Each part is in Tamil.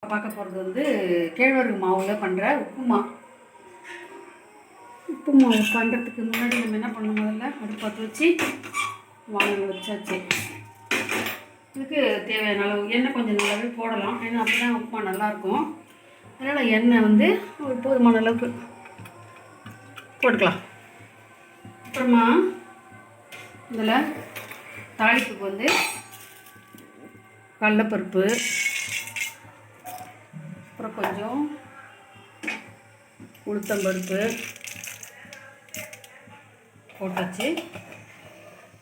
பார்க்க போகிறது வந்து கேழ்வரகு மாவில் பண்ணுற உப்புமா. உப்பு மாவு பண்ணுறதுக்கு முன்னாடி நம்ம என்ன பண்ணணும், முதல்ல அடுப்பு பற்ற வச்சு வானல் வச்சாச்சு. இதுக்கு தேவையான அளவு எண்ணெய் கொஞ்சம் நல்லாவே போடலாம், ஏன்னா அப்போ தான் உப்புமா நல்லாயிருக்கும். அதனால் எண்ணெய் வந்து ஒரு போதுமான அளவுக்கு போட்டுக்கலாம். அப்புறமா இதில் தாளிப்புக்கு வந்து கடலைப்பருப்பு, அப்புறம் கொஞ்சம் உளுத்தம்பருப்பு போட்டாச்சு.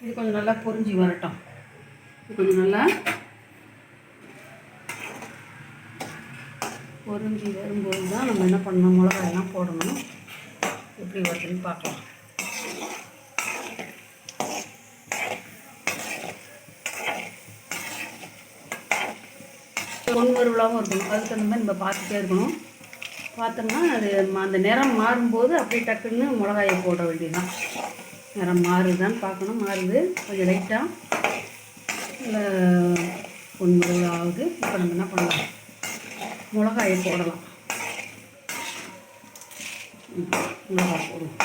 இது கொஞ்சம் நல்லா பொரிஞ்சு வரட்டும். இது கொஞ்சம் நல்லா பொரிஞ்சு வரும்போது தான் நம்ம என்ன பண்ணணும், மிளகாயெல்லாம் போடணும். எப்படி வருதுன்னு பார்க்கலாம். பொன்வருவலாகவும் இருக்கணும், அதுக்கு அந்த மாதிரி நம்ம பார்த்துட்டே இருக்கணும். பார்த்தோம்னா அது அந்த நிறம் மாறும்போது அப்படியே டக்குன்னு மிளகாயை போட வேண்டியதுதான். நிறம் மாறுதான்னு பார்க்கணும். மாறுது, கொஞ்சம் லைட்டாக இல்லை பொன்வருவல் ஆகுது. இப்போ நம்ம என்ன பண்ணலாம், மிளகாயை போடலாம். மிளகாய் போடுவோம்.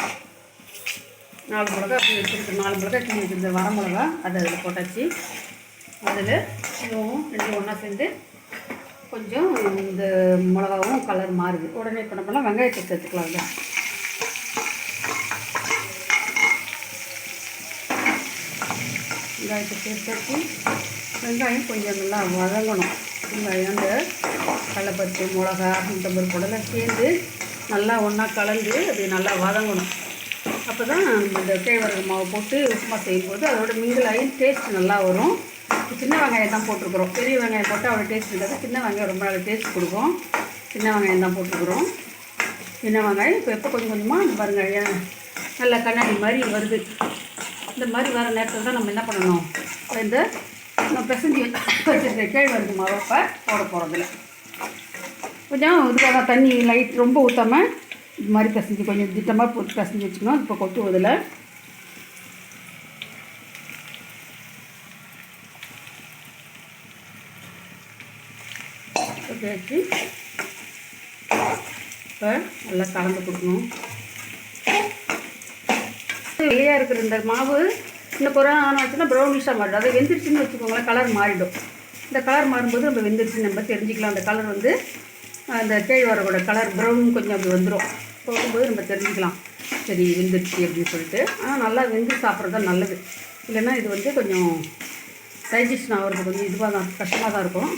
4 மிளகா அப்படி வச்சுருக்கு. 4 மிளகா கிண்டி வச்சுருந்த வர மிளகா அதை அதில் போட்டாச்சு. அதில் இதுவும் 2 ஒன்றா சேர்ந்து கொஞ்சம் இந்த மிளகாவும் கலர் மாறுது. உடனே இப்போ என்ன பண்ணலாம், வெங்காயத்தை சேர்த்துக்கலாம். இல்லை வெங்காயத்தை சேர்த்தாச்சு. வெங்காயம் கொஞ்சம் நல்லா வதங்கணும். வெங்காயம் அந்த கடலைப்பருப்பு, மிளகா, உளுத்தம்பருப்போடலாம் சேர்ந்து நல்லா ஒன்றா கலந்து அது நல்லா வதங்கணும். அப்போ தான் இந்த கேழ்வரகு மாவு போட்டு உப்புமா செய்யும்போது அதோட மிங்கிலாகி டேஸ்ட் நல்லா வரும். சின்ன வெங்காயம் தான் போட்டிருக்குறோம். பெரிய வெங்காயம் போட்டு அவ்வளோ டேஸ்ட் இருக்காது. சின்ன வெங்காயம் ரொம்ப நல்ல டேஸ்ட் கொடுக்கும். சின்ன வெங்காயம் தான் போட்டிருக்குறோம். சின்ன வெங்காயம் இப்போ எப்போ கொஞ்சம் கொஞ்சமாக பாருங்கள் நல்லா கண்ணாடி மாதிரி வருது. இந்த மாதிரி வர நேரத்தில் தான் நம்ம என்ன பண்ணணும், இந்த நம்ம பிசைஞ்சு வச்சுருக்க கேழ்வரகு மாவை போட போகிறதில்ல. கொஞ்சம் இதுக்காக தண்ணி லைட் ரொம்ப ஊற்றாமல் இது மாதிரி பிசைஞ்சு கொஞ்சம் திட்டமாக போட்டு பிசைஞ்சு வச்சுக்கணும். இப்போ கொட்டுவதில் வச்சு இப்போ நல்லா கலந்து கொடுக்கணும். வெளியாக இருக்கிற இந்த மாவு இன்னும் குறையான வச்சுன்னா ப்ரௌனிஷாக மாறிடும். அதை வெந்துருச்சுன்னு வச்சுக்கோங்களேன், கலர் மாறிடும். இந்த கலர் மாறும்போது நம்ம வெந்துருச்சுன்னு நம்ம தெரிஞ்சுக்கலாம். அந்த கலர் வந்து அந்த கேழ்வரகோட கலர் ப்ரௌன் கொஞ்சம் அப்படி வந்துடும். போகும்போது நம்ம தெரிஞ்சுக்கலாம், சரி வெந்துருச்சு அப்படின்னு சொல்லிட்டு. ஆனால் நல்லா வெந்து சாப்பிட்றது தான் நல்லது. இல்லைன்னா இது வந்து கொஞ்சம் டைஜஷன் ஆகிறது கொஞ்சம் இதுவாக தான் கஷ்டமாக தான் இருக்கும்.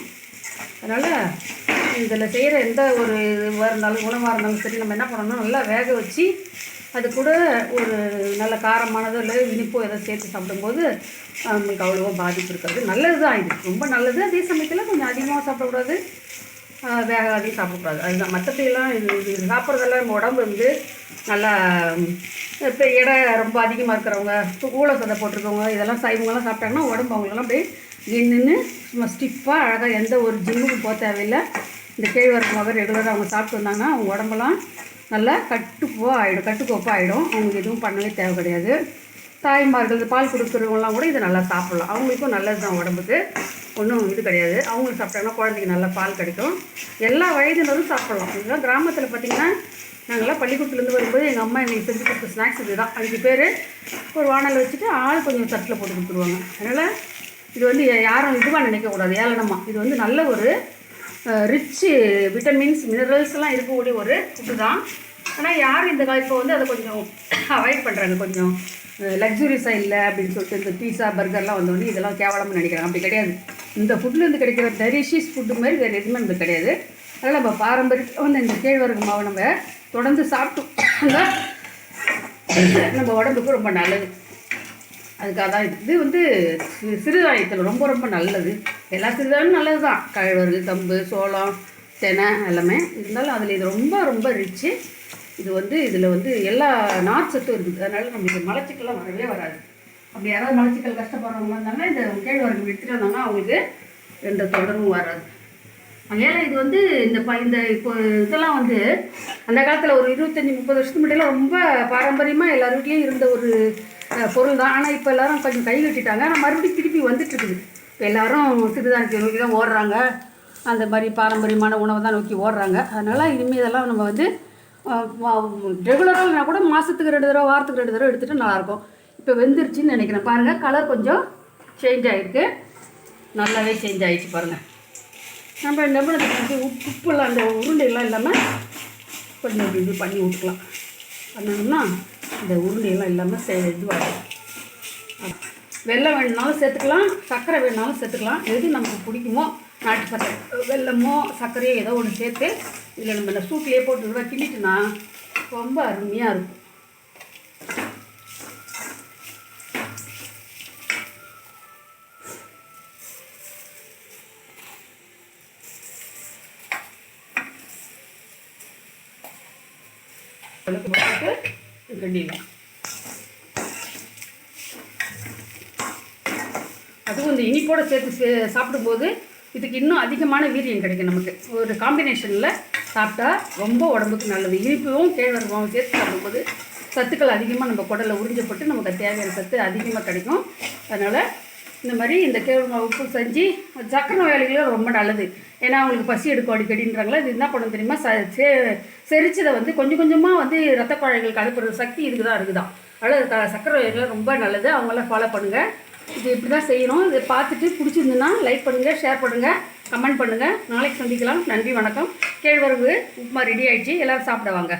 அதனால் இதில் செய்கிற எந்த ஒரு இதுவாக இருந்தாலும் உணவாக இருந்தாலும் சரி, நம்ம என்ன பண்ணணும், நல்லா வேக வச்சு அது கூட ஒரு நல்ல காரமானதோ இல்லை இனிப்போ எதை சேர்த்து சாப்பிடும்போது நம்மளுக்கு அவ்வளோவா பாதிப்பு இருக்காது. நல்லது தான், இது ரொம்ப நல்லது. அதே சமயத்தில் கொஞ்சம் அதிகமாக சாப்பிடக்கூடாது, வேகாதையும் சாப்பிடக்கூடாது. அதுதான். மற்றபடியெல்லாம் இது சாப்பிட்றதெல்லாம் நம்ம உடம்பு வந்து நல்லா இப்போ எடை ரொம்ப அதிகமாக இருக்கிறவங்க, இப்போ ஊழ சதை போட்டிருக்கவங்க, இதெல்லாம் சைவங்கள்லாம் சாப்பிட்டாங்கன்னா உடம்பு அவங்களெல்லாம் அப்படியே நின்று சும்மா ஸ்டிஃபாக அழகாக எந்த ஒரு ஜிம்முக்கும் போக தேவையில்லை. இந்த கேழ்வரகு மாவை ரெகுலராக அவங்க சாப்பிட்டு வந்தாங்கன்னா அவங்க உடம்பெல்லாம் நல்லா கட்டுக்கோப்பாக ஆகிடும். அவங்களுக்கு எதுவும் பண்ணவே தேவை கிடையாது. தாய்மார்கள் பால் கொடுக்குறவங்களாம் கூட இதை நல்லா சாப்பிட்லாம். அவங்களுக்கும் நல்லது தான், உடம்புக்கு ஒன்றும் இது கிடையாது. அவங்களுக்கு சாப்பிட்டாங்கன்னா குழந்தைக்கு நல்லா பால் கிடைக்கும். எல்லா வயதினரும் சாப்பிட்லாம். இதுதான் கிராமத்தில் பார்த்திங்கன்னா, நாங்கள்லாம் பள்ளிக்கூடத்துலேருந்து வரும்போது எங்கள் அம்மா எங்களுக்கு செஞ்சு கொடுத்த ஸ்நாக்ஸ் இது தான். 5 பேர் ஒரு வானல் வச்சுட்டு ஆள் கொஞ்சம் தட்டில் போட்டு கொடுத்துருவாங்க. அதனால் இது வந்து யாரும் இதுவாக நினைக்கக்கூடாது, ஏளனமாக. இது வந்து நல்ல ஒரு ரிச்சு விட்டமின்ஸ், மினரல்ஸ்லாம் இருக்கக்கூடிய ஒரு ஃபுட்டு தான். ஆனால் யாரும் இந்த இப்போ வந்து அதை கொஞ்சம் அவாய்ட் பண்ணுறாங்க. கொஞ்சம் லக்ஸுரியஸாக இல்லை அப்படின்னு சொல்லிட்டு இந்த பீஸா பர்கர்லாம் வந்தோடனே இதெல்லாம் கேவலமாக நினைக்கிறாங்க. அப்படி கிடையாது. இந்த ஃபுட்லேருந்து கிடைக்கிற டெலிஷியஸ் ஃபுட்டு மாதிரி வேறு எதுவுமே நமக்கு கிடையாது. அதனால் நம்ம பாரம்பரியத்தில் வந்து இந்த கேழ்வரகு மாவை நம்ம தொடர்ந்து சாப்பிட்டோம், நம்ம உடம்புக்கு ரொம்ப நல்லது. அதுக்காக தான் இது வந்து சிறுதானியத்தில் ரொம்ப ரொம்ப நல்லது. எல்லா சிறுதானியும் நல்லது தான், கேழ்வரகு, கம்பு, சோளம், தெனை எல்லாமே இருந்தாலும் அதில் இது ரொம்ப ரொம்ப ரிச்சு. இது வந்து இதில் வந்து எல்லா நார்ச்சத்தும் இருக்குது. அதனால் நம்மளுக்கு மலச்சிக்கல்லாம் வரவே வராது. அப்படி யாராவது மலச்சிக்கல் கஷ்டப்படுறவங்க இருந்தாங்கன்னா இந்த கேழ்வரகு எடுத்துகிட்டு வந்தாங்கன்னா அவங்களுக்கு எந்த தொடர்பும் வராது. அதனால் இது வந்து இந்த இப்போ இதெல்லாம் வந்து அந்த காலத்தில் ஒரு 25-30 வருஷத்துக்கு முன்னாடியெல்லாம் ரொம்ப பாரம்பரியமாக எல்லார் வீட்லேயும் இருந்த ஒரு பொருள் தான். ஆனால் இப்போ எல்லோரும் கொஞ்சம் கை கட்டிட்டாங்க. ஆனால் மறுபடியும் திருப்பி வந்துட்டுருக்குது. இப்போ எல்லோரும் சிறுதானியத்தை நோக்கி தான் ஓடுறாங்க. அந்த மாதிரி பாரம்பரியமான உணவை தான் நோக்கி ஓடுறாங்க. அதனால் இனிமேல் இதெல்லாம் நம்ம வந்து ரெகுலராக கூட மாதத்துக்கு 2 தடவை வாரத்துக்கு 2 தடவை எடுத்துகிட்டு நல்லாயிருக்கும். இப்போ வெந்துருச்சுன்னு நினைக்கிறேன். பாருங்கள், கலர் கொஞ்சம் சேஞ்ச் ஆகிருக்கு, நல்லாவே சேஞ்ச் ஆகிடுச்சு பாருங்கள். நம்ம நெம்பளத்துக்கு வந்து உப்புலாம் அந்த உருண்டையெல்லாம் இல்லாமல் கொஞ்சம் இது பண்ணி விட்டுக்கலாம். பண்ணணும்னா இந்த உருண்டையெல்லாம் இல்லாமல் இதுவாகும். வெல்லம் வேணுனாலும் சேர்த்துக்கலாம், சர்க்கரை வேணுனாலும் சேர்த்துக்கலாம். எது நமக்கு பிடிக்குமோ, நாட்டு சர்க்கரை, வெல்லமோ சர்க்கரையோ ஏதோ ஒன்று சேர்த்து இதில் நம்ம இந்த சூட்லேயே போட்டு கிண்டிட்டுனா ரொம்ப அருமையாக இருக்கும். கிண்டிடலாம். அதுவும் இந்த இனிப்போடு சேர்த்து சாப்பிடும்போது இதுக்கு இன்னும் அதிகமான வீரியம் கிடைக்கும். நமக்கு ஒரு காம்பினேஷனில் சாப்பிட்டா ரொம்ப உடம்புக்கு நல்லது. இனிப்பும் கேழ்வரகும் சேர்த்து சாப்பிடும்போது சத்துக்கள் அதிகமாக நம்ம குடலில் உறிஞ்சப்பட்டு நமக்கு தேவையான சத்து அதிகமாக கிடைக்கும். அதனால் இந்த மாதிரி இந்த கேழ்வரகு உப்பு செஞ்சு சக்கரை நோயாளிகளும் ரொம்ப நல்லது. ஏன்னா அவங்களுக்கு பசி எடுக்கும் அடிக்கடின்றாங்களா. இது என்ன பண்ணணும் தெரியுமா, செரிச்சதை வந்து கொஞ்சம் கொஞ்சமாக வந்து ரத்த குழாய்களுக்கு அனுப்புகிற சக்தி இதுக்கு தான் இருக்குதான். அதனால் சக்கரை நோயாளிகள் ரொம்ப நல்லது. அவங்களாம் ஃபாலோ பண்ணுங்கள். இது இப்படி தான் செய்யணும். இதை பார்த்துட்டு பிடிச்சிருந்துன்னா லைக் பண்ணுங்கள், ஷேர் பண்ணுங்கள், கமெண்ட் பண்ணுங்கள். நாளைக்கு சந்திக்கலாம். நன்றி, வணக்கம். கேழ்வரகு உப்புமா ரெடி ஆகிடுச்சு. எல்லோரும் சாப்பிட வாங்க.